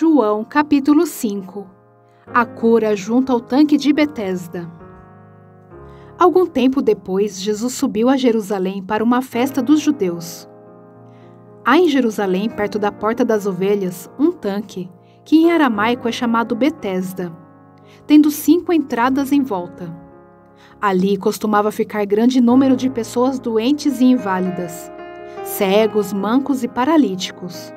João capítulo 5. A cura junto ao tanque de Betesda. Algum tempo depois, Jesus subiu a Jerusalém para uma festa dos judeus. Há em Jerusalém, perto da Porta das Ovelhas, um tanque, que em aramaico é chamado Betesda, tendo 5 entradas em volta. Ali costumava ficar grande número de pessoas doentes e inválidas, cegos, mancos e paralíticos.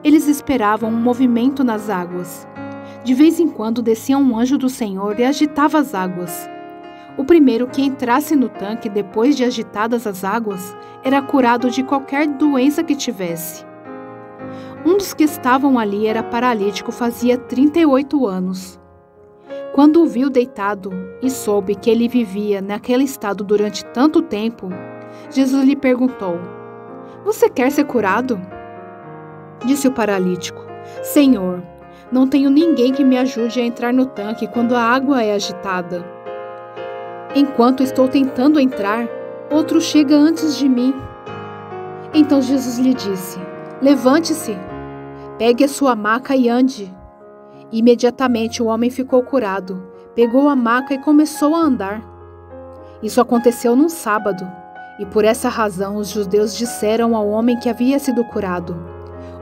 Eles esperavam um movimento nas águas. De vez em quando descia um anjo do Senhor e agitava as águas. O primeiro que entrasse no tanque depois de agitadas as águas era curado de qualquer doença que tivesse. Um dos que estavam ali era paralítico, fazia 38 anos. Quando o viu deitado e soube que ele vivia naquele estado durante tanto tempo, Jesus lhe perguntou: "Você quer ser curado?" Disse o paralítico: "Senhor, não tenho ninguém que me ajude a entrar no tanque quando a água é agitada. Enquanto estou tentando entrar, outro chega antes de mim." Então Jesus lhe disse: "Levante-se, pegue a sua maca e ande." Imediatamente o homem ficou curado, pegou a maca e começou a andar. Isso aconteceu num sábado, e por essa razão os judeus disseram ao homem que havia sido curado: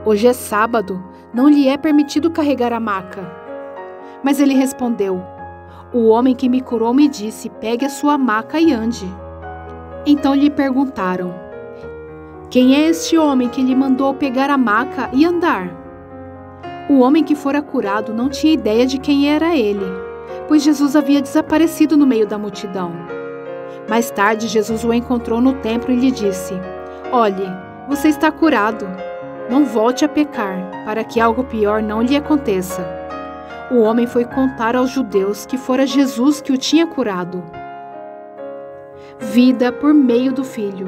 "Hoje é sábado, não lhe é permitido carregar a maca." Mas ele respondeu: "O homem que me curou me disse: pegue a sua maca e ande." Então lhe perguntaram: "Quem é este homem que lhe mandou pegar a maca e andar?" O homem que fora curado não tinha ideia de quem era ele, pois Jesus havia desaparecido no meio da multidão. Mais tarde, Jesus o encontrou no templo e lhe disse: "Olhe, você está curado. Não volte a pecar, para que algo pior não lhe aconteça." O homem foi contar aos judeus que fora Jesus que o tinha curado. Vida por meio do Filho.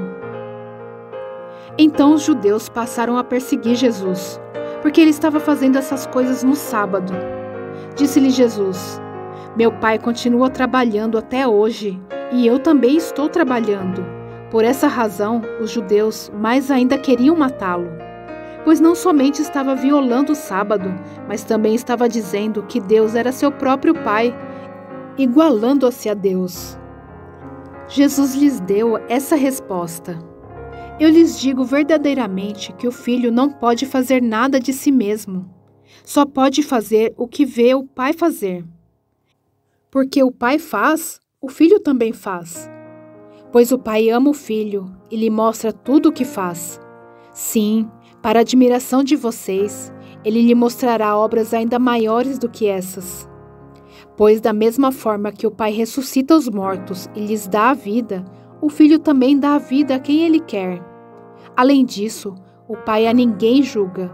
Então os judeus passaram a perseguir Jesus, porque ele estava fazendo essas coisas no sábado. Disse-lhe Jesus: "Meu Pai continua trabalhando até hoje, e eu também estou trabalhando." Por essa razão, os judeus mais ainda queriam matá-lo, pois não somente estava violando o sábado, mas também estava dizendo que Deus era seu próprio Pai, igualando-se a Deus. Jesus lhes deu essa resposta: "Eu lhes digo verdadeiramente que o Filho não pode fazer nada de si mesmo. Só pode fazer o que vê o Pai fazer. Porque o Pai faz, o Filho também faz. Pois o Pai ama o Filho e lhe mostra tudo o que faz. Sim, para a admiração de vocês, ele lhe mostrará obras ainda maiores do que essas. Pois da mesma forma que o Pai ressuscita os mortos e lhes dá a vida, o Filho também dá a vida a quem ele quer. Além disso, o Pai a ninguém julga,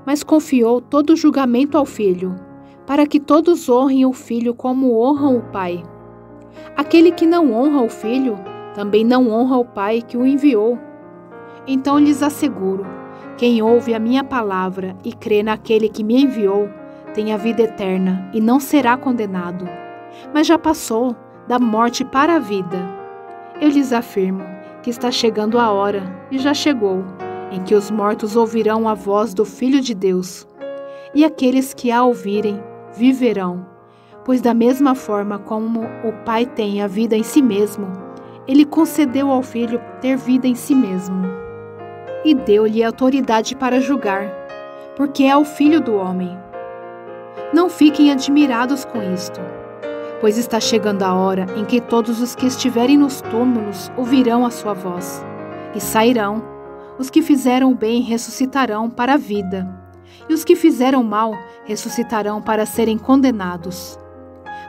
mas confiou todo o julgamento ao Filho, para que todos honrem o Filho como honram o Pai. Aquele que não honra o Filho, também não honra o Pai que o enviou. Então lhes asseguro: quem ouve a minha palavra e crê naquele que me enviou, tem a vida eterna e não será condenado, mas já passou da morte para a vida. Eu lhes afirmo que está chegando a hora, e já chegou, em que os mortos ouvirão a voz do Filho de Deus, e aqueles que a ouvirem viverão, pois da mesma forma como o Pai tem a vida em si mesmo, ele concedeu ao Filho ter vida em si mesmo, e deu-lhe autoridade para julgar, porque é o Filho do homem. Não fiquem admirados com isto, pois está chegando a hora em que todos os que estiverem nos túmulos ouvirão a sua voz, e sairão. Os que fizeram o bem ressuscitarão para a vida, e os que fizeram mal ressuscitarão para serem condenados.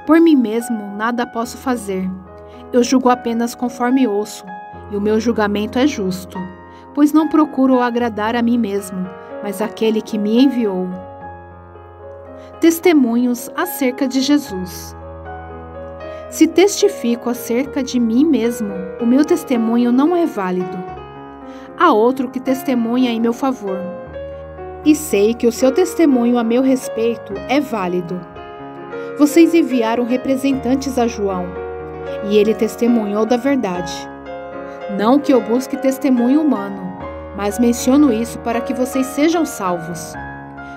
Por mim mesmo nada posso fazer. Eu julgo apenas conforme ouço, e o meu julgamento é justo, pois não procuro agradar a mim mesmo, mas aquele que me enviou. Testemunhos acerca de Jesus. Se testifico acerca de mim mesmo, o meu testemunho não é válido. Há outro que testemunha em meu favor, e sei que o seu testemunho a meu respeito é válido. Vocês enviaram representantes a João, e ele testemunhou da verdade. Não que eu busque testemunho humano, mas menciono isso para que vocês sejam salvos.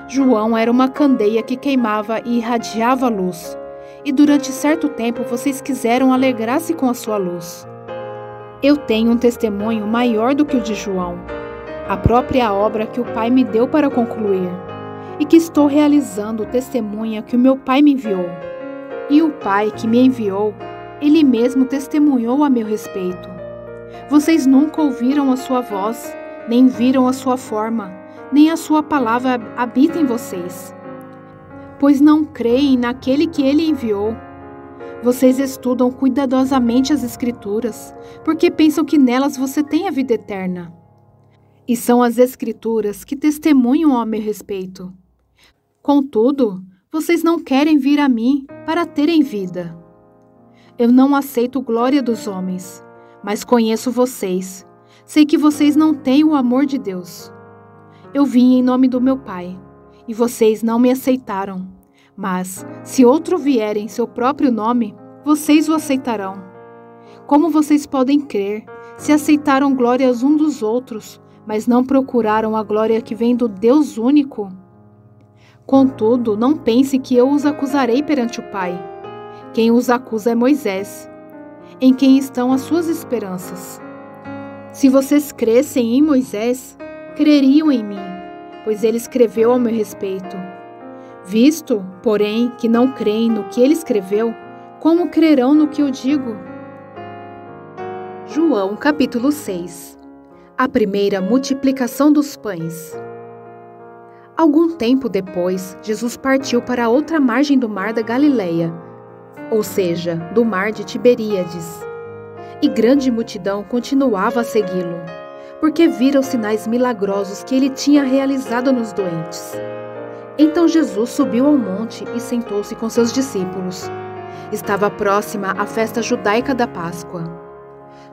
João era uma candeia que queimava e irradiava luz, e durante certo tempo vocês quiseram alegrar-se com a sua luz. Eu tenho um testemunho maior do que o de João, a própria obra que o Pai me deu para concluir, e que estou realizando testemunha que o meu Pai me enviou. E o Pai que me enviou, Ele mesmo testemunhou a meu respeito. Vocês nunca ouviram a sua voz, nem viram a sua forma, nem a sua palavra habita em vocês, pois não creem naquele que Ele enviou. Vocês estudam cuidadosamente as Escrituras, porque pensam que nelas você tem a vida eterna. E são as Escrituras que testemunham a meu respeito. Contudo, vocês não querem vir a mim para terem vida. Eu não aceito glória dos homens, mas conheço vocês. Sei que vocês não têm o amor de Deus. Eu vim em nome do meu Pai, e vocês não me aceitaram. Mas, se outro vier em seu próprio nome, vocês o aceitarão. Como vocês podem crer, se aceitaram glórias uns dos outros, mas não procuraram a glória que vem do Deus único? Contudo, não pense que eu os acusarei perante o Pai. Quem os acusa é Moisés, em quem estão as suas esperanças. Se vocês crescem em Moisés, creriam em mim, pois ele escreveu ao meu respeito. Visto, porém, que não creem no que ele escreveu, como crerão no que eu digo? João capítulo 6. A primeira multiplicação dos pães. Algum tempo depois, Jesus partiu para a outra margem do mar da Galileia, ou seja, do mar de Tiberíades. E grande multidão continuava a segui-lo, porque viram os sinais milagrosos que ele tinha realizado nos doentes. Então Jesus subiu ao monte e sentou-se com seus discípulos. Estava próxima a festa judaica da Páscoa.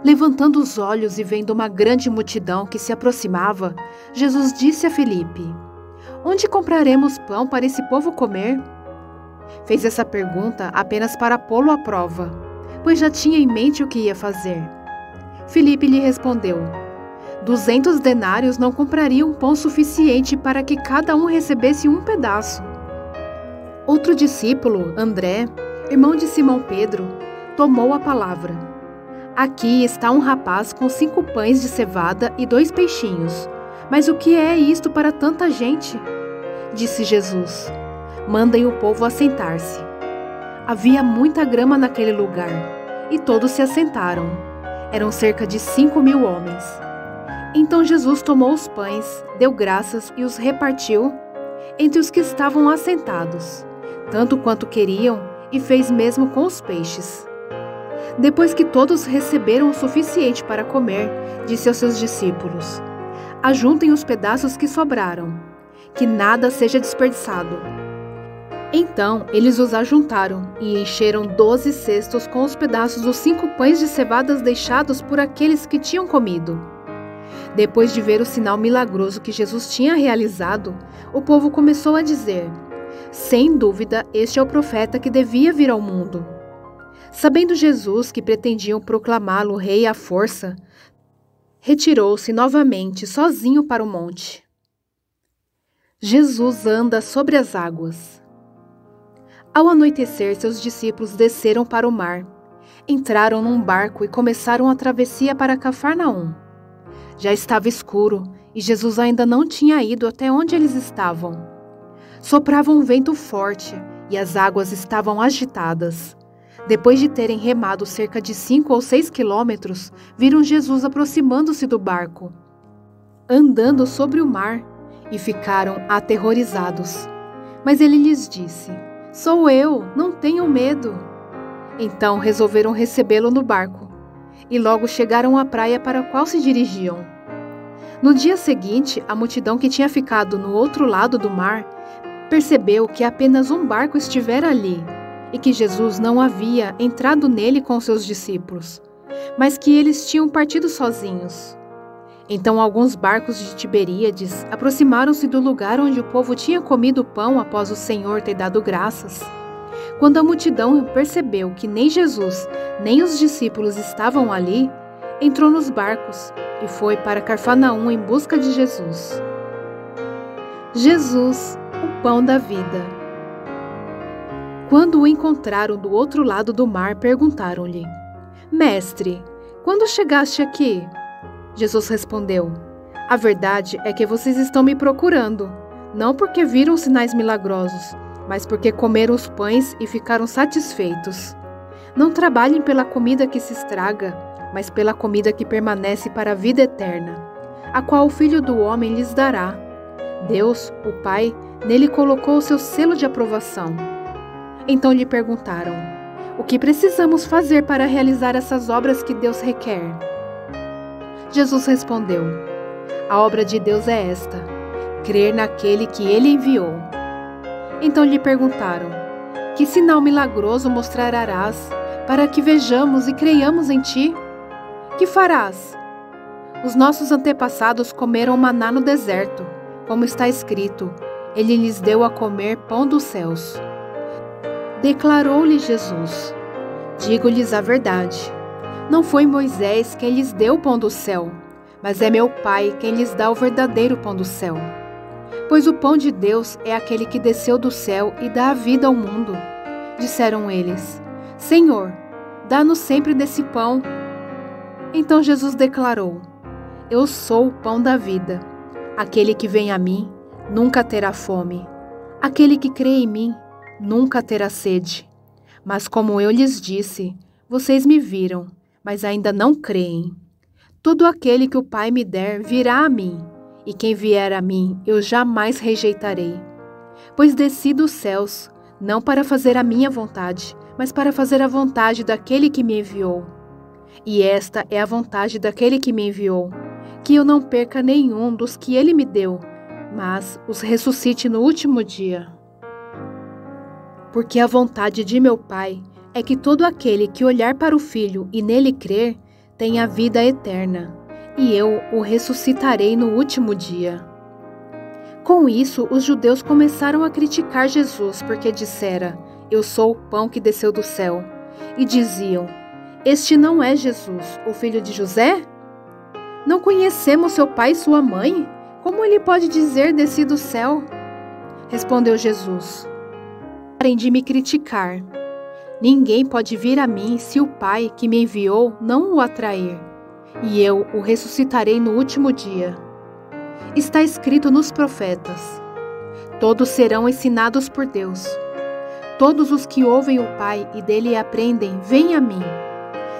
Levantando os olhos e vendo uma grande multidão que se aproximava, Jesus disse a Filipe: "Onde compraremos pão para esse povo comer?" Fez essa pergunta apenas para pô-lo à prova, pois já tinha em mente o que ia fazer. Filipe lhe respondeu: 200 denários não comprariam pão suficiente para que cada um recebesse um pedaço. Outro discípulo, André, irmão de Simão Pedro, tomou a palavra. Aqui está um rapaz com 5 pães de cevada e 2 peixinhos. Mas o que é isto para tanta gente? Disse Jesus: mandem o povo assentar-se. Havia muita grama naquele lugar, e todos se assentaram. Eram cerca de 5.000 homens. Então Jesus tomou os pães, deu graças e os repartiu entre os que estavam assentados, tanto quanto queriam, e fez mesmo com os peixes. Depois que todos receberam o suficiente para comer, disse aos seus discípulos: ajuntem os pedaços que sobraram, que nada seja desperdiçado. Então eles os ajuntaram e encheram 12 cestos com os pedaços dos 5 pães de cevadas deixados por aqueles que tinham comido. Depois de ver o sinal milagroso que Jesus tinha realizado, o povo começou a dizer: sem dúvida, este é o profeta que devia vir ao mundo. Sabendo Jesus que pretendiam proclamá-lo rei à força, retirou-se novamente sozinho para o monte. Jesus anda sobre as águas. Ao anoitecer, seus discípulos desceram para o mar, entraram num barco e começaram a travessia para Cafarnaum. Já estava escuro e Jesus ainda não tinha ido até onde eles estavam. Soprava um vento forte e as águas estavam agitadas. Depois de terem remado cerca de 5 ou 6 quilômetros, viram Jesus aproximando-se do barco, andando sobre o mar, e ficaram aterrorizados. Mas ele lhes disse: sou eu, não tenham medo. Então resolveram recebê-lo no barco, e logo chegaram à praia para a qual se dirigiam. No dia seguinte, a multidão que tinha ficado no outro lado do mar percebeu que apenas um barco estivera ali, e que Jesus não havia entrado nele com seus discípulos, mas que eles tinham partido sozinhos. Então alguns barcos de Tiberíades aproximaram-se do lugar onde o povo tinha comido pão após o Senhor ter dado graças. Quando a multidão percebeu que nem Jesus nem os discípulos estavam ali, entrou nos barcos e foi para Cafarnaum em busca de Jesus. Jesus o pão da vida. Quando o encontraram do outro lado do mar, perguntaram-lhe: Mestre, quando chegaste aqui? Jesus respondeu: A verdade é que vocês estão me procurando, não porque viram sinais milagrosos, mas porque comeram os pães e ficaram satisfeitos. Não trabalhem pela comida que se estraga, mas pela comida que permanece para a vida eterna, a qual o Filho do Homem lhes dará. Deus, o Pai, nele colocou o seu selo de aprovação. Então lhe perguntaram: O que precisamos fazer para realizar essas obras que Deus requer? Jesus respondeu: A obra de Deus é esta: crer naquele que ele enviou. Então lhe perguntaram: Que sinal milagroso mostrarás para que vejamos e creiamos em ti? Que farás? Os nossos antepassados comeram maná no deserto, como está escrito: Ele lhes deu a comer pão dos céus. Declarou-lhe Jesus: Digo-lhes a verdade. Não foi Moisés quem lhes deu o pão do céu, mas é meu Pai quem lhes dá o verdadeiro pão do céu. Pois o pão de Deus é aquele que desceu do céu e dá a vida ao mundo. Disseram eles: Senhor, dá-nos sempre desse pão. Então Jesus declarou: Eu sou o pão da vida. Aquele que vem a mim nunca terá fome. Aquele que crê em mim nunca terá sede. Mas como eu lhes disse, vocês me viram, mas ainda não creem. Todo aquele que o Pai me der virá a mim, e quem vier a mim eu jamais rejeitarei. Pois desci dos céus, não para fazer a minha vontade, mas para fazer a vontade daquele que me enviou. E esta é a vontade daquele que me enviou, que eu não perca nenhum dos que ele me deu, mas os ressuscite no último dia. Porque a vontade de meu Pai é que todo aquele que olhar para o Filho e nele crer tenha vida eterna, e eu o ressuscitarei no último dia. Com isso, os judeus começaram a criticar Jesus, porque dissera: Eu sou o pão que desceu do céu. E diziam: Este não é Jesus, o filho de José? Não conhecemos seu pai e sua mãe? Como ele pode dizer desci do céu? Respondeu Jesus: Parem de me criticar. Ninguém pode vir a mim se o Pai que me enviou não o atrair, e eu o ressuscitarei no último dia. Está escrito nos profetas: Todos serão ensinados por Deus. Todos os que ouvem o Pai e dele aprendem, vêm a mim.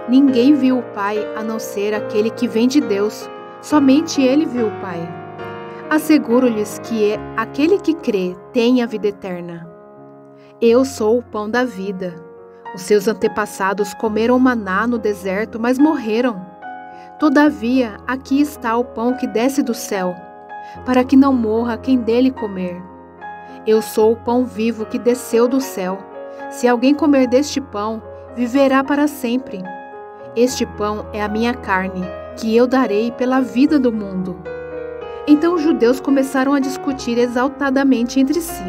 Ninguém viu o Pai a não ser aquele que vem de Deus, somente ele viu o Pai. Asseguro-lhes que aquele que crê tem a vida eterna. Eu sou o pão da vida. Os seus antepassados comeram maná no deserto, mas morreram. Todavia, aqui está o pão que desce do céu, para que não morra quem dele comer. Eu sou o pão vivo que desceu do céu. Se alguém comer deste pão, viverá para sempre. Este pão é a minha carne, que eu darei pela vida do mundo. Então os judeus começaram a discutir exaltadamente entre si: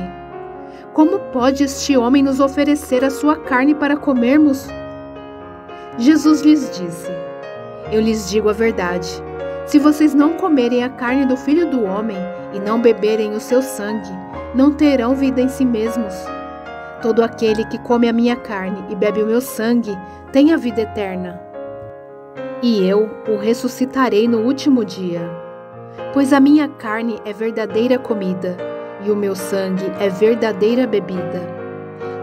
Como pode este homem nos oferecer a sua carne para comermos? Jesus lhes disse: Eu lhes digo a verdade. Se vocês não comerem a carne do Filho do Homem e não beberem o seu sangue, não terão vida em si mesmos. Todo aquele que come a minha carne e bebe o meu sangue tem a vida eterna. E eu o ressuscitarei no último dia. Pois a minha carne é verdadeira comida, e o meu sangue é verdadeira bebida.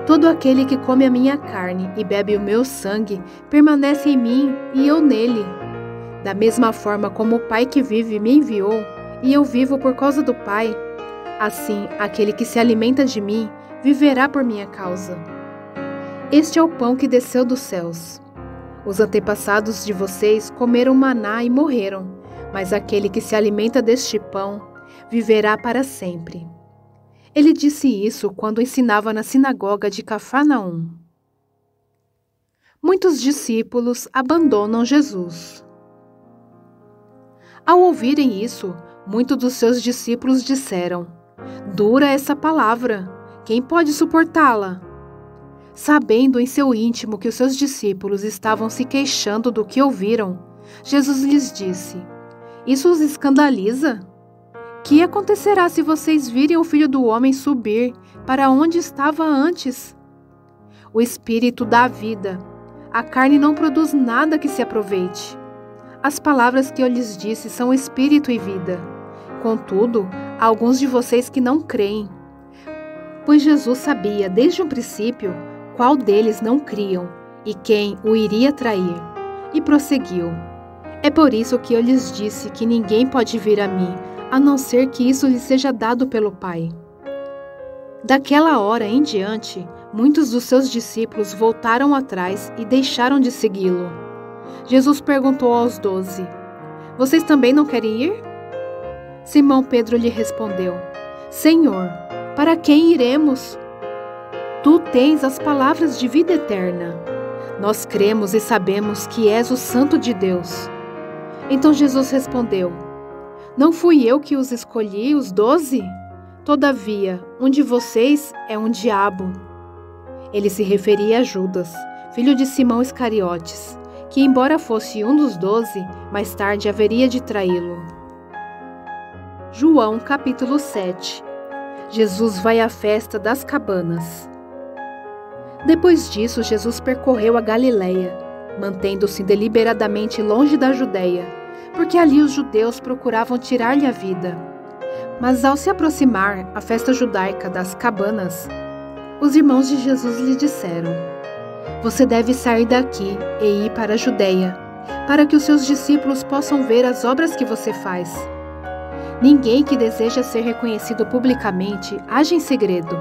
Todo aquele que come a minha carne e bebe o meu sangue permanece em mim e eu nele. Da mesma forma como o Pai que vive me enviou, e eu vivo por causa do Pai, assim aquele que se alimenta de mim viverá por minha causa. Este é o pão que desceu dos céus. Os antepassados de vocês comeram maná e morreram, mas aquele que se alimenta deste pão viverá para sempre. Ele disse isso quando ensinava na sinagoga de Cafarnaum. Muitos discípulos abandonam Jesus. Ao ouvirem isso, muitos dos seus discípulos disseram: Dura essa palavra, quem pode suportá-la? Sabendo em seu íntimo que os seus discípulos estavam se queixando do que ouviram, Jesus lhes disse: Isso os escandaliza? Que acontecerá se vocês virem o Filho do Homem subir para onde estava antes? O Espírito dá vida. A carne não produz nada que se aproveite. As palavras que eu lhes disse são espírito e vida. Contudo, há alguns de vocês que não creem. Pois Jesus sabia, desde o princípio, qual deles não criam e quem o iria trair. E prosseguiu: É por isso que eu lhes disse que ninguém pode vir a mim, a não ser que isso lhe seja dado pelo Pai. Daquela hora em diante, muitos dos seus discípulos voltaram atrás e deixaram de segui-lo. Jesus perguntou aos 12: Vocês também não querem ir? Simão Pedro lhe respondeu: Senhor, para quem iremos? Tu tens as palavras de vida eterna. Nós cremos e sabemos que és o Santo de Deus. Então Jesus respondeu: Não fui eu que os escolhi, os 12? Todavia, um de vocês é um diabo. Ele se referia a Judas, filho de Simão Iscariotes, que embora fosse um dos 12, mais tarde haveria de traí-lo. João capítulo 7. Jesus vai à festa das cabanas. Depois disso, Jesus percorreu a Galileia, mantendo-se deliberadamente longe da Judeia, porque ali os judeus procuravam tirar-lhe a vida. Mas ao se aproximar a festa judaica das cabanas, os irmãos de Jesus lhe disseram: Você deve sair daqui e ir para a Judeia, para que os seus discípulos possam ver as obras que você faz. Ninguém que deseja ser reconhecido publicamente age em segredo.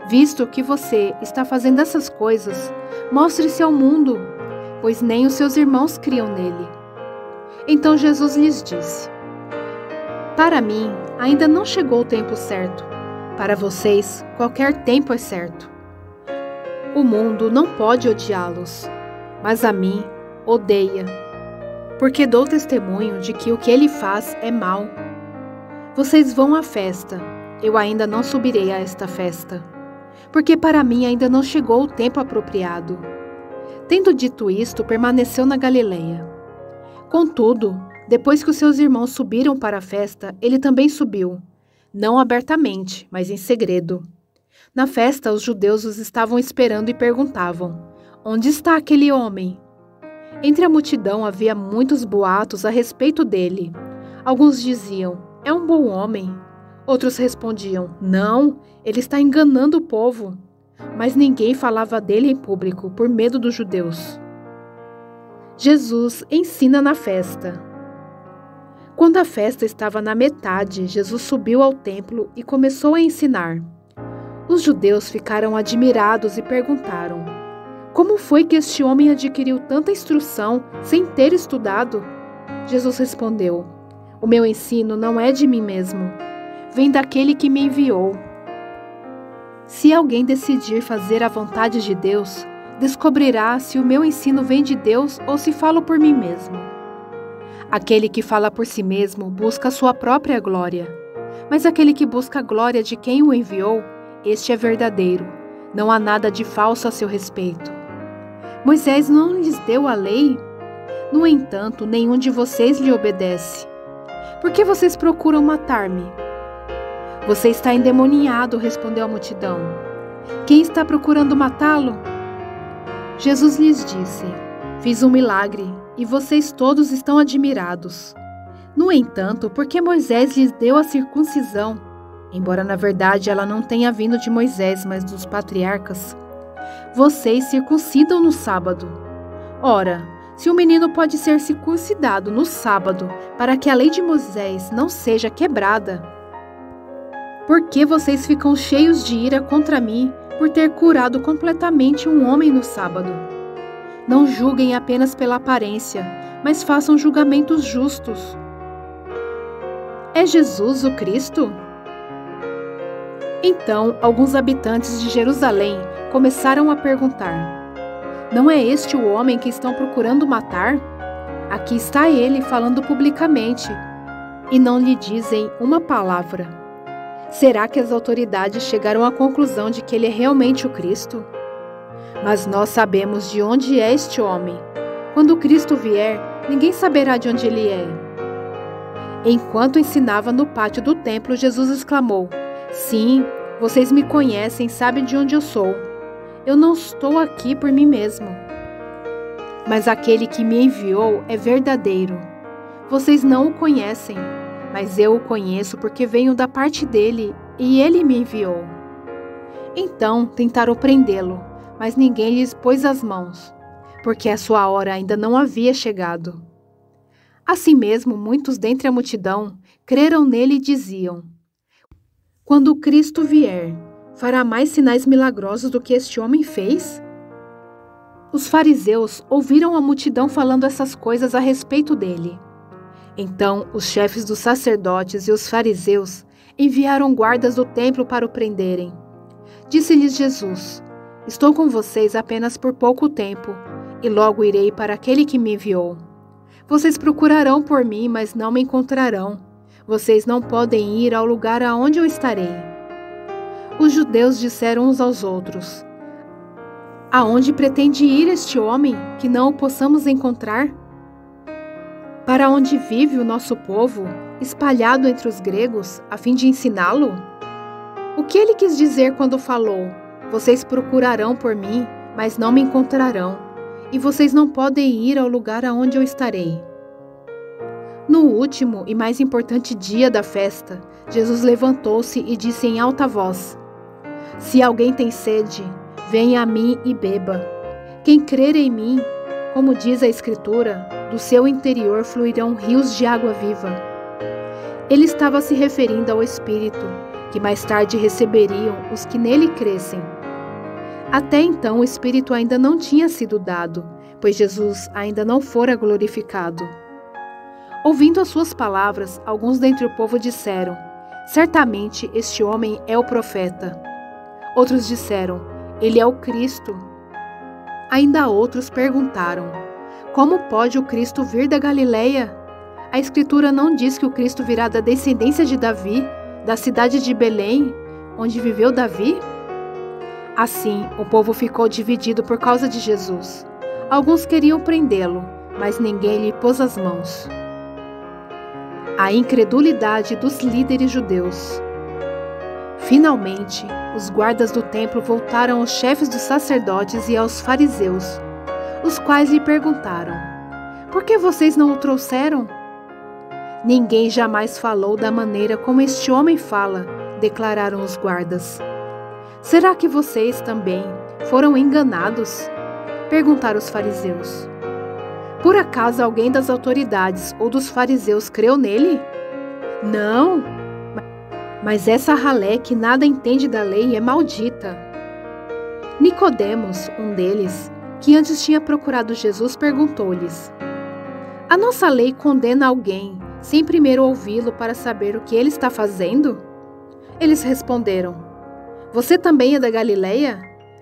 Visto que você está fazendo essas coisas, mostre-se ao mundo, pois nem os seus irmãos criam nele. Então Jesus lhes disse: Para mim, ainda não chegou o tempo certo. Para vocês, qualquer tempo é certo. O mundo não pode odiá-los, mas a mim odeia, porque dou testemunho de que o que ele faz é mal. Vocês vão à festa, eu ainda não subirei a esta festa, porque para mim ainda não chegou o tempo apropriado. Tendo dito isto, permaneceu na Galileia. Contudo, depois que os seus irmãos subiram para a festa, ele também subiu, não abertamente, mas em segredo. Na festa, os judeus os estavam esperando e perguntavam: Onde está aquele homem? Entre a multidão havia muitos boatos a respeito dele. Alguns diziam: É um bom homem. Outros respondiam: Não, ele está enganando o povo. Mas ninguém falava dele em público, por medo dos judeus. Jesus ensina na festa. Quando a festa estava na metade, Jesus subiu ao templo e começou a ensinar. Os judeus ficaram admirados e perguntaram: Como foi que este homem adquiriu tanta instrução sem ter estudado? Jesus respondeu: O meu ensino não é de mim mesmo, vem daquele que me enviou. Se alguém decidir fazer a vontade de Deus, descobrirá se o meu ensino vem de Deus ou se falo por mim mesmo. Aquele que fala por si mesmo busca a sua própria glória, mas aquele que busca a glória de quem o enviou, este é verdadeiro, não há nada de falso a seu respeito. Moisés não lhes deu a lei? No entanto, nenhum de vocês lhe obedece. Por que vocês procuram matar-me? Você está endemoniado, respondeu a multidão. Quem está procurando matá-lo? Jesus lhes disse: Fiz um milagre, e vocês todos estão admirados. No entanto, por que Moisés lhes deu a circuncisão, embora na verdade ela não tenha vindo de Moisés, mas dos patriarcas? Vocês circuncidam no sábado. Ora, se um menino pode ser circuncidado no sábado, para que a lei de Moisés não seja quebrada, por que vocês ficam cheios de ira contra mim por ter curado completamente um homem no sábado? Não julguem apenas pela aparência, mas façam julgamentos justos. É Jesus o Cristo? Então, alguns habitantes de Jerusalém começaram a perguntar: Não é este o homem que estão procurando matar? Aqui está ele falando publicamente, e não lhe dizem uma palavra. Será que as autoridades chegaram à conclusão de que ele é realmente o Cristo? Mas nós sabemos de onde é este homem. Quando o Cristo vier, ninguém saberá de onde ele é. Enquanto ensinava no pátio do templo, Jesus exclamou: Sim, vocês me conhecem, sabem de onde eu sou. Eu não estou aqui por mim mesmo, mas aquele que me enviou é verdadeiro. Vocês não o conhecem, mas eu o conheço porque venho da parte dele e ele me enviou. Então tentaram prendê-lo, mas ninguém lhes pôs as mãos, porque a sua hora ainda não havia chegado. Assim mesmo, muitos dentre a multidão creram nele e diziam: Quando Cristo vier, fará mais sinais milagrosos do que este homem fez? Os fariseus ouviram a multidão falando essas coisas a respeito dele. Então, os chefes dos sacerdotes e os fariseus enviaram guardas do templo para o prenderem. Disse-lhes Jesus: Estou com vocês apenas por pouco tempo, e logo irei para aquele que me enviou. Vocês procurarão por mim, mas não me encontrarão. Vocês não podem ir ao lugar aonde eu estarei. Os judeus disseram uns aos outros: Aonde pretende ir este homem, que não o possamos encontrar? Para onde vive o nosso povo, espalhado entre os gregos, a fim de ensiná-lo? O que ele quis dizer quando falou: Vocês procurarão por mim, mas não me encontrarão, e vocês não podem ir ao lugar aonde eu estarei? No último e mais importante dia da festa, Jesus levantou-se e disse em alta voz: Se alguém tem sede, venha a mim e beba. Quem crer em mim, como diz a Escritura, do seu interior fluirão rios de água viva. Ele estava se referindo ao Espírito, que mais tarde receberiam os que nele crescem. Até então o Espírito ainda não tinha sido dado, pois Jesus ainda não fora glorificado. Ouvindo as suas palavras, alguns dentre o povo disseram: Certamente este homem é o profeta. Outros disseram: Ele é o Cristo. Ainda outros perguntaram: Como pode o Cristo vir da Galileia? A Escritura não diz que o Cristo virá da descendência de Davi, da cidade de Belém, onde viveu Davi? Assim, o povo ficou dividido por causa de Jesus. Alguns queriam prendê-lo, mas ninguém lhe pôs as mãos. A incredulidade dos líderes judeus. Finalmente, os guardas do templo voltaram aos chefes dos sacerdotes e aos fariseus, os quais lhe perguntaram: Por que vocês não o trouxeram? Ninguém jamais falou da maneira como este homem fala, declararam os guardas. Será que vocês também foram enganados? Perguntaram os fariseus. Por acaso alguém das autoridades ou dos fariseus creu nele? Não, mas essa ralé que nada entende da lei é maldita. Nicodemos, um deles, que antes tinha procurado Jesus, perguntou-lhes: A nossa lei condena alguém sem primeiro ouvi-lo para saber o que ele está fazendo? Eles responderam: Você também é da Galileia?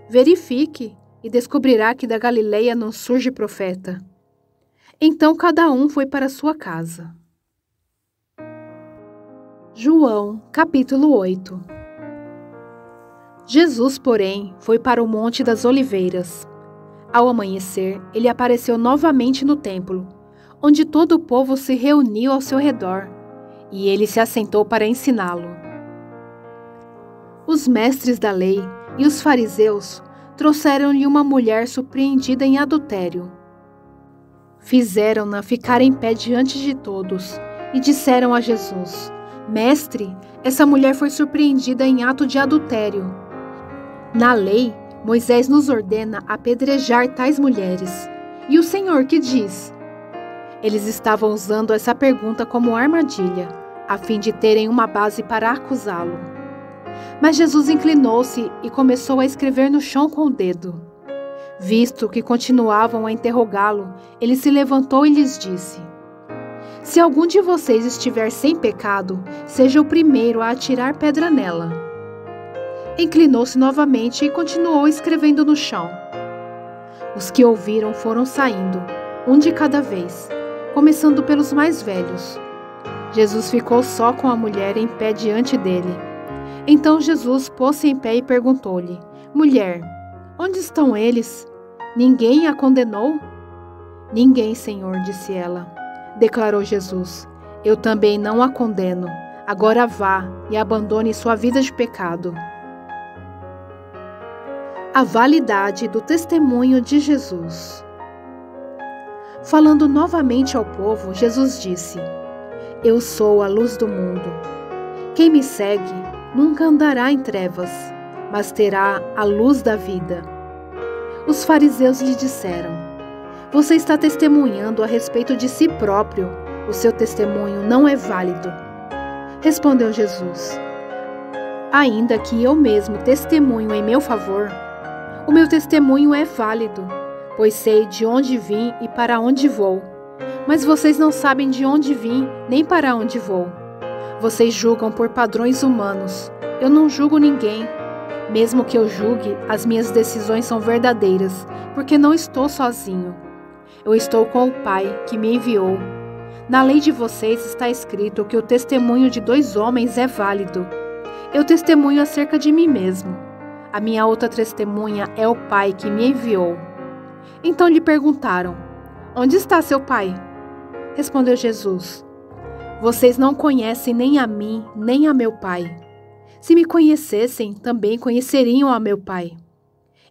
Verifique e descobrirá que da Galileia não surge profeta. Então cada um foi para sua casa. João, capítulo 8. Jesus, porém, foi para o Monte das Oliveiras. Ao amanhecer, ele apareceu novamente no templo, onde todo o povo se reuniu ao seu redor, e ele se assentou para ensiná-lo. Os mestres da lei e os fariseus trouxeram-lhe uma mulher surpreendida em adultério. Fizeram-na ficar em pé diante de todos e disseram a Jesus: Mestre, essa mulher foi surpreendida em ato de adultério. Na lei, Moisés nos ordena apedrejar tais mulheres. E o Senhor que diz? Eles estavam usando essa pergunta como armadilha, a fim de terem uma base para acusá-lo. Mas Jesus inclinou-se e começou a escrever no chão com o dedo. Visto que continuavam a interrogá-lo, ele se levantou e lhes disse: Se algum de vocês estiver sem pecado, seja o primeiro a atirar pedra nela. Inclinou-se novamente e continuou escrevendo no chão. Os que ouviram foram saindo, um de cada vez, começando pelos mais velhos. Jesus ficou só com a mulher em pé diante dele. Então Jesus pôs-se em pé e perguntou-lhe: Mulher, onde estão eles? Ninguém a condenou? Ninguém, Senhor, disse ela. Declarou Jesus: Eu também não a condeno. Agora vá e abandone sua vida de pecado. A validade do testemunho de Jesus. Falando novamente ao povo, Jesus disse: Eu sou a luz do mundo. Quem me segue nunca andará em trevas, mas terá a luz da vida. Os fariseus lhe disseram: Você está testemunhando a respeito de si próprio. O seu testemunho não é válido. Respondeu Jesus: Ainda que eu mesmo testemunho em meu favor, o meu testemunho é válido, pois sei de onde vim e para onde vou. Mas vocês não sabem de onde vim nem para onde vou. Vocês julgam por padrões humanos. Eu não julgo ninguém. Mesmo que eu julgue, as minhas decisões são verdadeiras, porque não estou sozinho. Eu estou com o Pai que me enviou. Na lei de vocês está escrito que o testemunho de 2 homens é válido. Eu testemunho acerca de mim mesmo. A minha outra testemunha é o Pai que me enviou. Então lhe perguntaram: Onde está seu Pai? Respondeu Jesus: Vocês não conhecem nem a mim, nem a meu Pai. Se me conhecessem, também conheceriam a meu Pai.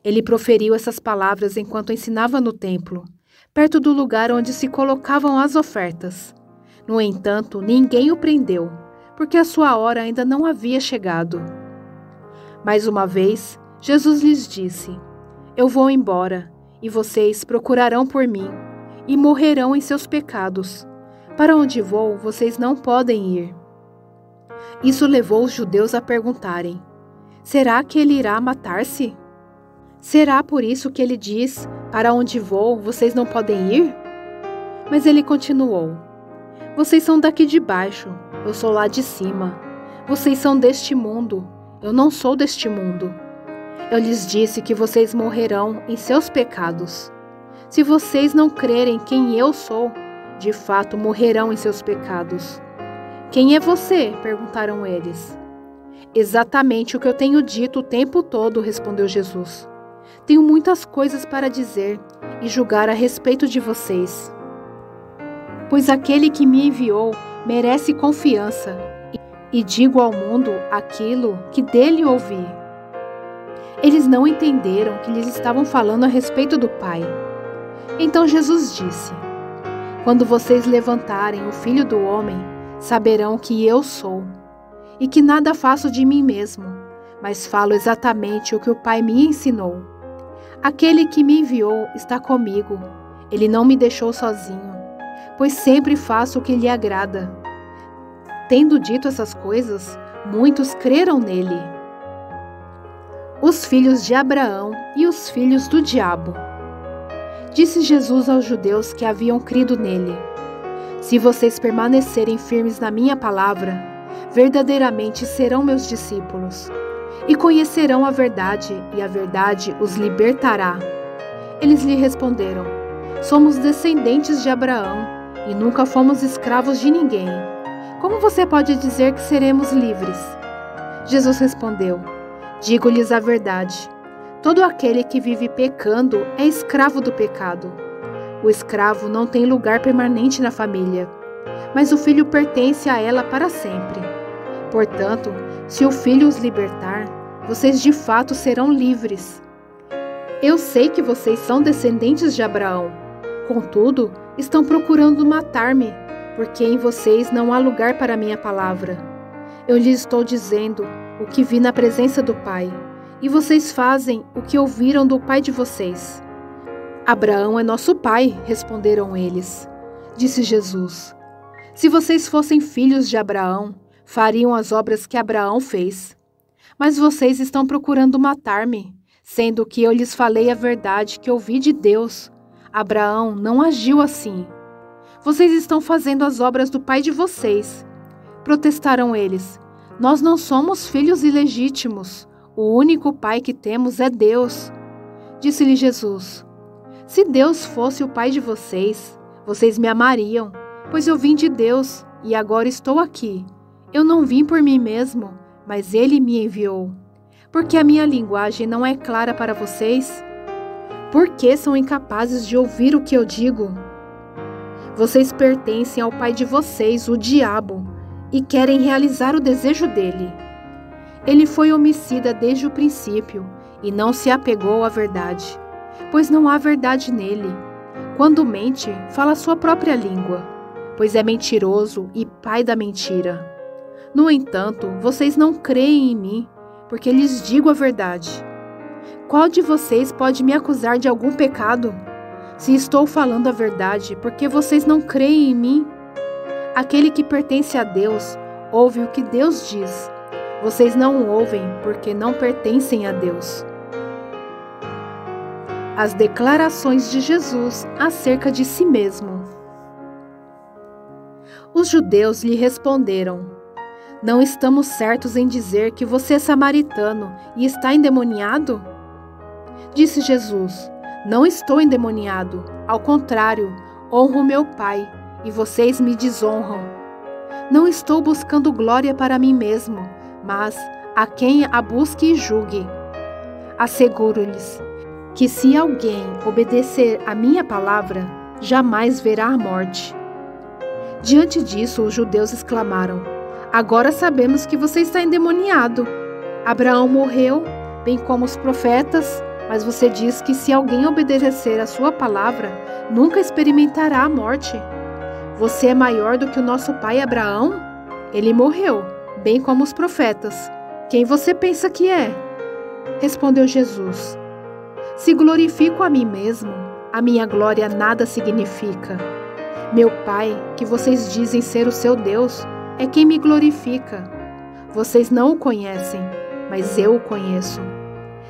Ele proferiu essas palavras enquanto ensinava no templo, perto do lugar onde se colocavam as ofertas. No entanto, ninguém o prendeu, porque a sua hora ainda não havia chegado. Mais uma vez, Jesus lhes disse: Eu vou embora, e vocês procurarão por mim, e morrerão em seus pecados. Para onde vou, vocês não podem ir. Isso levou os judeus a perguntarem: Será que ele irá matar-se? Será por isso que ele diz: Para onde vou, vocês não podem ir? Mas ele continuou: Vocês são daqui de baixo, eu sou lá de cima. Vocês são deste mundo, eu não sou deste mundo. Eu lhes disse que vocês morrerão em seus pecados. Se vocês não crerem quem eu sou, de fato morrerão em seus pecados. Quem é você? Perguntaram eles. Exatamente o que eu tenho dito o tempo todo, respondeu Jesus. Tenho muitas coisas para dizer e julgar a respeito de vocês. Pois aquele que me enviou merece confiança, e digo ao mundo aquilo que dele ouvi. Eles não entenderam que lhes estavam falando a respeito do Pai. Então Jesus disse: Quando vocês levantarem o Filho do Homem, saberão que eu sou, e que nada faço de mim mesmo, mas falo exatamente o que o Pai me ensinou. Aquele que me enviou está comigo. Ele não me deixou sozinho, pois sempre faço o que lhe agrada. Tendo dito essas coisas, muitos creram nele. Os filhos de Abraão e os filhos do diabo. Disse Jesus aos judeus que haviam crido nele: Se vocês permanecerem firmes na minha palavra, verdadeiramente serão meus discípulos, e conhecerão a verdade, e a verdade os libertará. Eles lhe responderam: Somos descendentes de Abraão, e nunca fomos escravos de ninguém. Como você pode dizer que seremos livres? Jesus respondeu: Digo-lhes a verdade. Todo aquele que vive pecando é escravo do pecado. O escravo não tem lugar permanente na família, mas o filho pertence a ela para sempre. Portanto, se o filho os libertar, vocês de fato serão livres. Eu sei que vocês são descendentes de Abraão. Contudo, estão procurando matar-me, porque em vocês não há lugar para a minha palavra. Eu lhes estou dizendo o que vi na presença do Pai, e vocês fazem o que ouviram do pai de vocês. Abraão é nosso pai, responderam eles. Disse Jesus: Se vocês fossem filhos de Abraão, fariam as obras que Abraão fez. Mas vocês estão procurando matar-me, sendo que eu lhes falei a verdade que ouvi de Deus. Abraão não agiu assim. Vocês estão fazendo as obras do pai de vocês. Protestaram eles: Nós não somos filhos ilegítimos. O único pai que temos é Deus. Disse-lhe Jesus: Se Deus fosse o pai de vocês, vocês me amariam, pois eu vim de Deus e agora estou aqui. Eu não vim por mim mesmo, mas Ele me enviou. Porque a minha linguagem não é clara para vocês? Por que são incapazes de ouvir o que eu digo? Vocês pertencem ao pai de vocês, o diabo, e querem realizar o desejo dele. Ele foi homicida desde o princípio e não se apegou à verdade, pois não há verdade nele. Quando mente, fala sua própria língua, pois é mentiroso e pai da mentira. No entanto, vocês não creem em mim, porque lhes digo a verdade. Qual de vocês pode me acusar de algum pecado? Se estou falando a verdade, por que vocês não creem em mim? Aquele que pertence a Deus ouve o que Deus diz. Vocês não ouvem porque não pertencem a Deus. As declarações de Jesus acerca de si mesmo. Os judeus lhe responderam: Não estamos certos em dizer que você é samaritano e está endemoniado? Disse Jesus: Não estou endemoniado, ao contrário, honro meu Pai, e vocês me desonram. Não estou buscando glória para mim mesmo, mas a quem a busque e julgue. Asseguro-lhes que se alguém obedecer à minha palavra, jamais verá a morte. Diante disso, os judeus exclamaram: Agora sabemos que você está endemoniado. Abraão morreu, bem como os profetas, mas você diz que se alguém obedecer à sua palavra, nunca experimentará a morte. Você é maior do que o nosso pai Abraão? Ele morreu, bem como os profetas. Quem você pensa que é? Respondeu Jesus: Se glorifico a mim mesmo, a minha glória nada significa. Meu Pai, que vocês dizem ser o seu Deus, é quem me glorifica. Vocês não o conhecem, mas eu o conheço.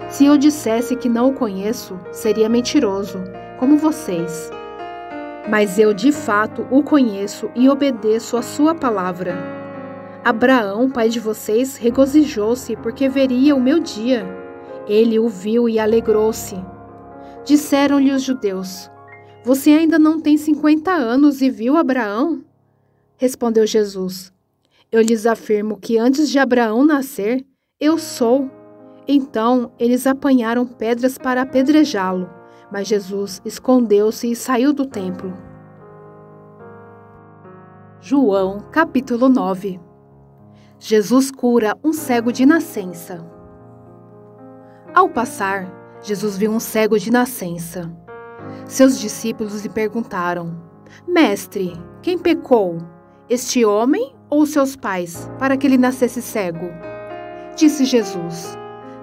Se eu dissesse que não o conheço, seria mentiroso, como vocês. Mas eu de fato o conheço e obedeço a sua palavra. Abraão, pai de vocês, regozijou-se porque veria o meu dia. Ele o viu e alegrou-se. Disseram-lhe os judeus: Você ainda não tem 50 anos e viu Abraão? Respondeu Jesus: Eu lhes afirmo que antes de Abraão nascer, eu sou. Então eles apanharam pedras para apedrejá-lo, mas Jesus escondeu-se e saiu do templo. João, capítulo 9. Jesus cura um cego de nascença. Ao passar, Jesus viu um cego de nascença. Seus discípulos lhe perguntaram: Mestre, quem pecou, este homem ou seus pais, para que ele nascesse cego? Disse Jesus: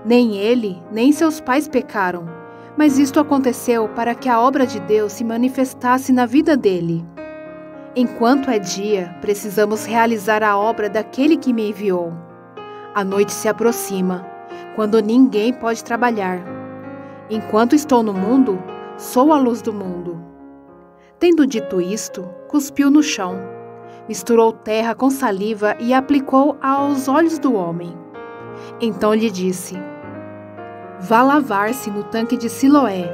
Nem ele, nem seus pais pecaram, mas isto aconteceu para que a obra de Deus se manifestasse na vida dele. Enquanto é dia, precisamos realizar a obra daquele que me enviou. A noite se aproxima, quando ninguém pode trabalhar. Enquanto estou no mundo, sou a luz do mundo. Tendo dito isto, cuspiu no chão, misturou terra com saliva e aplicou aos olhos do homem. Então lhe disse: Vá lavar-se no tanque de Siloé,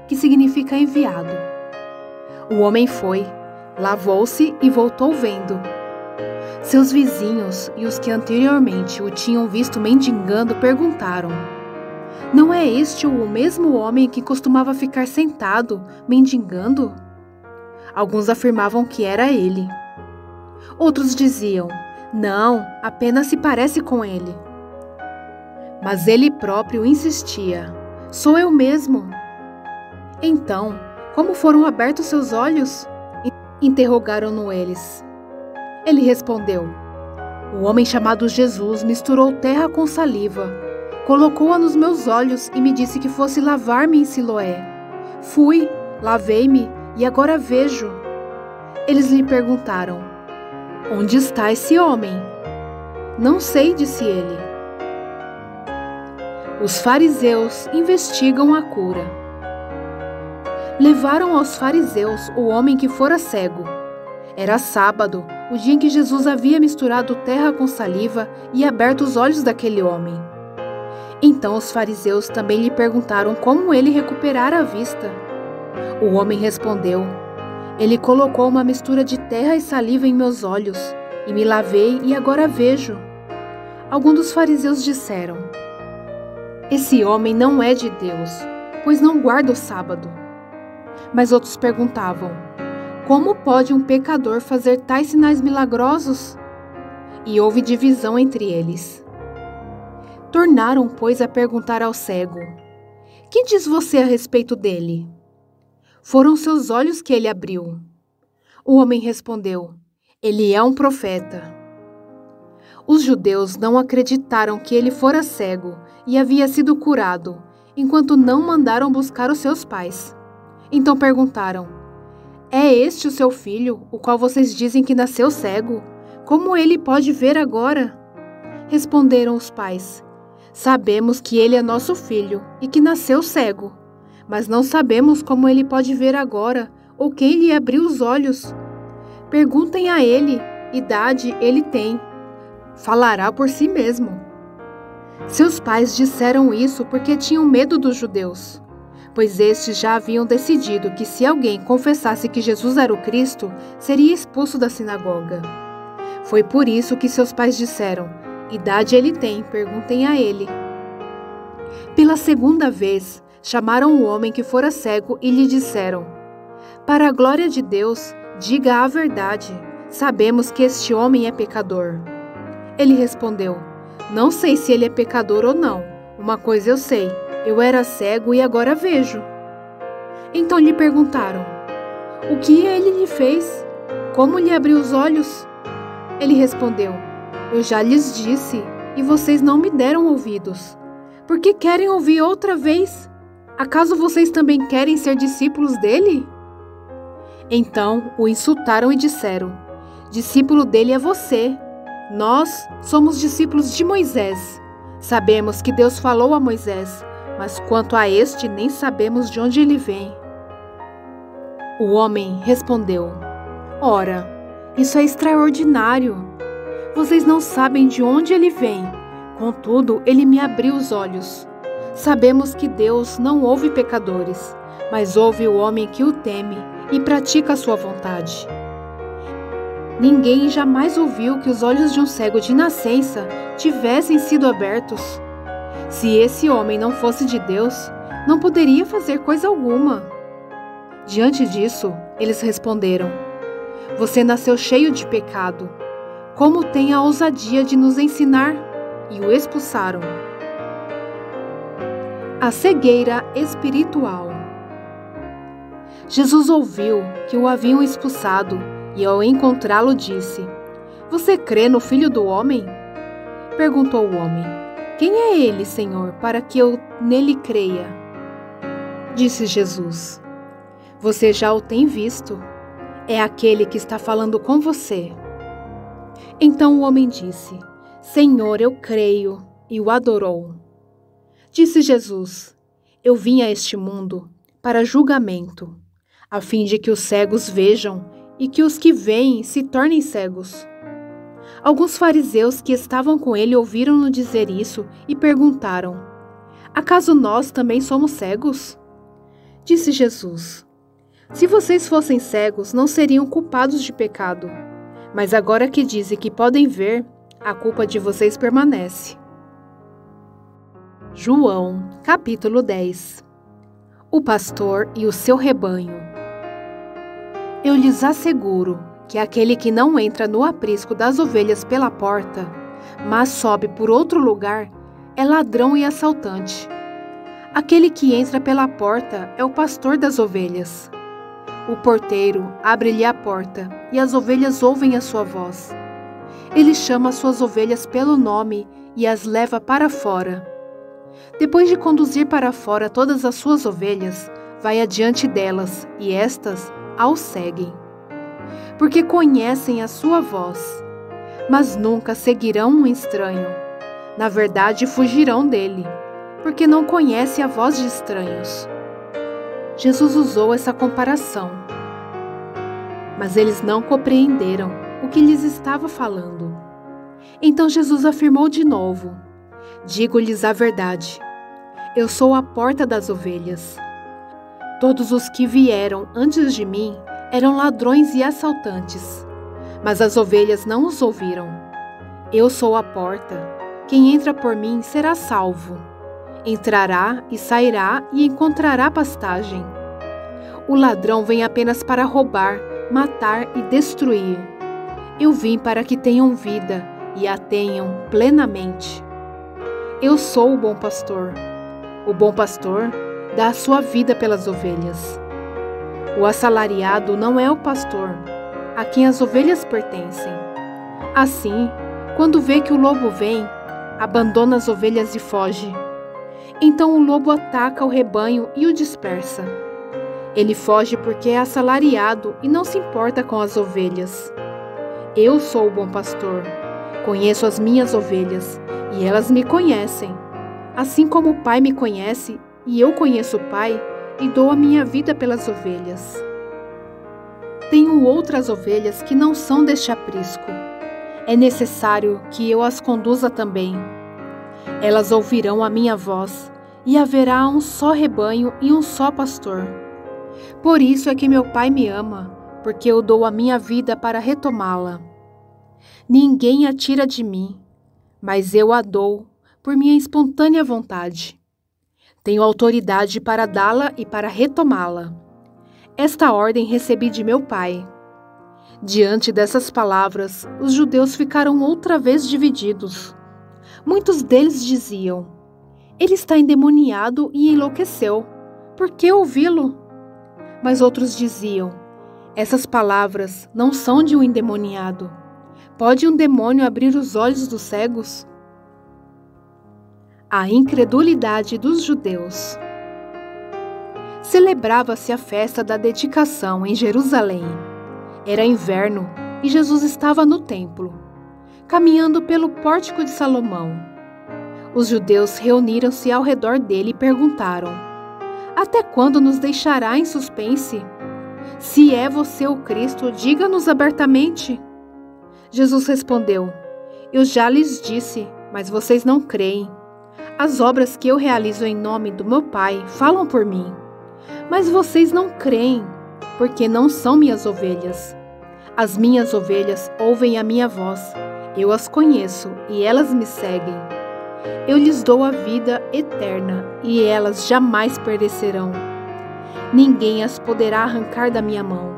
que significa enviado. O homem foi, lavou-se e voltou vendo. Seus vizinhos e os que anteriormente o tinham visto mendigando perguntaram: Não é este o mesmo homem que costumava ficar sentado, mendigando? Alguns afirmavam que era ele. Outros diziam: Não, apenas se parece com ele. Mas ele próprio insistia: Sou eu mesmo. Então, como foram abertos seus olhos? Interrogaram-no eles. Ele respondeu: O homem chamado Jesus misturou terra com saliva, colocou-a nos meus olhos e me disse que fosse lavar-me em Siloé. Fui, lavei-me e agora vejo. Eles lhe perguntaram: Onde está esse homem? Não sei, disse ele. Os fariseus investigam a cura. Levaram aos fariseus o homem que fora cego. Era sábado, o dia em que Jesus havia misturado terra com saliva e aberto os olhos daquele homem. Então os fariseus também lhe perguntaram como ele recuperara a vista. O homem respondeu: Ele colocou uma mistura de terra e saliva em meus olhos, e me lavei e agora vejo. Alguns dos fariseus disseram: Esse homem não é de Deus, pois não guarda o sábado. Mas outros perguntavam: Como pode um pecador fazer tais sinais milagrosos? E houve divisão entre eles. Tornaram, pois, a perguntar ao cego: Que diz você a respeito dele? Foram seus olhos que ele abriu. O homem respondeu: Ele é um profeta. Os judeus não acreditaram que ele fora cego e havia sido curado, enquanto não mandaram buscar os seus pais. Então perguntaram: É este o seu filho, o qual vocês dizem que nasceu cego? Como ele pode ver agora? Responderam os pais: Sabemos que ele é nosso filho e que nasceu cego, mas não sabemos como ele pode ver agora ou quem lhe abriu os olhos. Perguntem a ele, idade ele tem. Falará por si mesmo. Seus pais disseram isso porque tinham medo dos judeus, pois estes já haviam decidido que se alguém confessasse que Jesus era o Cristo, seria expulso da sinagoga. Foi por isso que seus pais disseram: Idade ele tem, perguntem a ele. Pela segunda vez, chamaram o homem que fora cego e lhe disseram: Para a glória de Deus, diga a verdade. Sabemos que este homem é pecador. Ele respondeu: Não sei se ele é pecador ou não. Uma coisa eu sei, eu era cego e agora vejo. Então lhe perguntaram: O que ele lhe fez? Como lhe abriu os olhos? Ele respondeu: Eu já lhes disse, e vocês não me deram ouvidos. Por que querem ouvir outra vez? Acaso vocês também querem ser discípulos dele? Então o insultaram e disseram: Discípulo dele é você. Nós somos discípulos de Moisés. Sabemos que Deus falou a Moisés, mas quanto a este nem sabemos de onde ele vem. O homem respondeu: Ora, isso é extraordinário. Vocês não sabem de onde ele vem. Contudo, ele me abriu os olhos. Sabemos que Deus não ouve pecadores, mas ouve o homem que o teme e pratica a sua vontade. Ninguém jamais ouviu que os olhos de um cego de nascença tivessem sido abertos. Se esse homem não fosse de Deus, não poderia fazer coisa alguma. Diante disso, eles responderam: Você nasceu cheio de pecado. Como tem a ousadia de nos ensinar? E o expulsaram. A cegueira espiritual. Jesus ouviu que o haviam expulsado e, ao encontrá-lo, disse: Você crê no Filho do Homem? Perguntou o homem: Quem é ele, Senhor, para que eu nele creia? Disse Jesus: Você já o tem visto. É aquele que está falando com você. Então o homem disse: Senhor, eu creio, e o adorou. Disse Jesus: Eu vim a este mundo para julgamento, a fim de que os cegos vejam e que os que veem se tornem cegos. Alguns fariseus que estavam com ele ouviram-no dizer isso e perguntaram: Acaso nós também somos cegos? Disse Jesus: Se vocês fossem cegos, não seriam culpados de pecado. Mas agora que dizem que podem ver, a culpa de vocês permanece. João, capítulo 10. O pastor e o seu rebanho. Eu lhes asseguro que aquele que não entra no aprisco das ovelhas pela porta, mas sobe por outro lugar, é ladrão e assaltante. Aquele que entra pela porta é o pastor das ovelhas. O porteiro abre-lhe a porta, e as ovelhas ouvem a sua voz. Ele chama as suas ovelhas pelo nome e as leva para fora. Depois de conduzir para fora todas as suas ovelhas, vai adiante delas, e estas ao seguem. Porque conhecem a sua voz, mas nunca seguirão um estranho. Na verdade, fugirão dele, porque não conhecem a voz de estranhos. Jesus usou essa comparação, mas eles não compreenderam o que lhes estava falando. Então Jesus afirmou de novo: Digo-lhes a verdade, eu sou a porta das ovelhas. Todos os que vieram antes de mim eram ladrões e assaltantes, mas as ovelhas não os ouviram. Eu sou a porta, quem entra por mim será salvo. Entrará e sairá e encontrará pastagem. O ladrão vem apenas para roubar, matar e destruir. Eu vim para que tenham vida e a tenham plenamente. Eu sou o bom pastor. O bom pastor dá a sua vida pelas ovelhas. O assalariado não é o pastor, a quem as ovelhas pertencem. Assim, quando vê que o lobo vem, abandona as ovelhas e foge. Então o lobo ataca o rebanho e o dispersa. Ele foge porque é assalariado e não se importa com as ovelhas. Eu sou o bom pastor. Conheço as minhas ovelhas e elas me conhecem. Assim como o Pai me conhece e eu conheço o Pai e dou a minha vida pelas ovelhas. Tenho outras ovelhas que não são deste aprisco. É necessário que eu as conduza também. Elas ouvirão a minha voz, e haverá um só rebanho e um só pastor. Por isso é que meu Pai me ama, porque eu dou a minha vida para retomá-la. Ninguém a tira de mim, mas eu a dou por minha espontânea vontade. Tenho autoridade para dá-la e para retomá-la. Esta ordem recebi de meu Pai. Diante dessas palavras, os judeus ficaram outra vez divididos. Muitos deles diziam: ele está endemoniado e enlouqueceu. Por que ouvi-lo? Mas outros diziam: essas palavras não são de um endemoniado. Pode um demônio abrir os olhos dos cegos? A incredulidade dos judeus. Celebrava-se a festa da dedicação em Jerusalém. Era inverno e Jesus estava no templo, caminhando pelo pórtico de Salomão. Os judeus reuniram-se ao redor dele e perguntaram: até quando nos deixará em suspense? Se é você o Cristo, diga-nos abertamente. Jesus respondeu: eu já lhes disse, mas vocês não creem. As obras que eu realizo em nome do meu Pai falam por mim. Mas vocês não creem, porque não são minhas ovelhas. As minhas ovelhas ouvem a minha voz, eu as conheço e elas me seguem. Eu lhes dou a vida eterna e elas jamais perecerão. Ninguém as poderá arrancar da minha mão.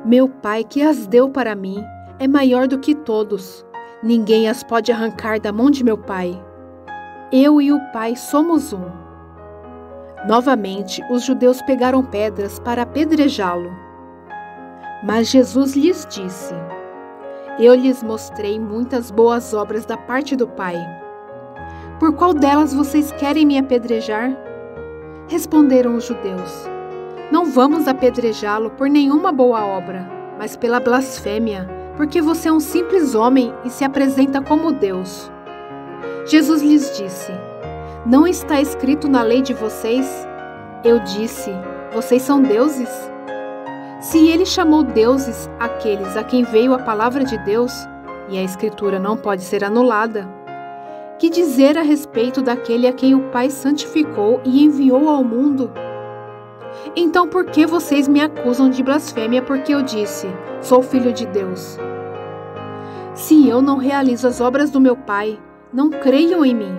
Meu Pai que as deu para mim é maior do que todos. Ninguém as pode arrancar da mão de meu Pai. Eu e o Pai somos um. Novamente, os judeus pegaram pedras para apedrejá-lo. Mas Jesus lhes disse: eu lhes mostrei muitas boas obras da parte do Pai. Por qual delas vocês querem me apedrejar? Responderam os judeus: não vamos apedrejá-lo por nenhuma boa obra, mas pela blasfêmia, porque você é um simples homem e se apresenta como Deus. Jesus lhes disse: não está escrito na lei de vocês? Eu disse: vocês são deuses? Se ele chamou deuses aqueles a quem veio a palavra de Deus, e a Escritura não pode ser anulada, que dizer a respeito daquele a quem o Pai santificou e enviou ao mundo? Então por que vocês me acusam de blasfêmia porque eu disse: sou filho de Deus? Se eu não realizo as obras do meu Pai, não creiam em mim.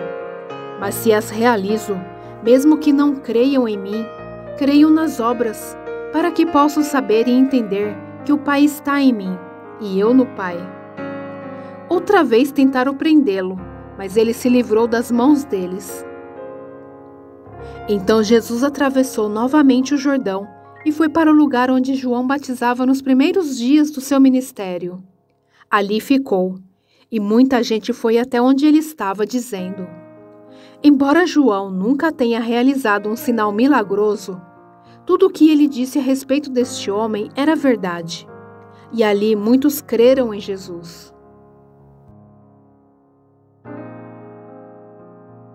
Mas se as realizo, mesmo que não creiam em mim, creiam nas obras, para que possam saber e entender que o Pai está em mim, e eu no Pai. Outra vez tentaram prendê-lo, mas ele se livrou das mãos deles. Então Jesus atravessou novamente o Jordão e foi para o lugar onde João batizava nos primeiros dias do seu ministério. Ali ficou, e muita gente foi até onde ele estava, dizendo: embora João nunca tenha realizado um sinal milagroso, tudo o que ele disse a respeito deste homem era verdade. E ali muitos creram em Jesus.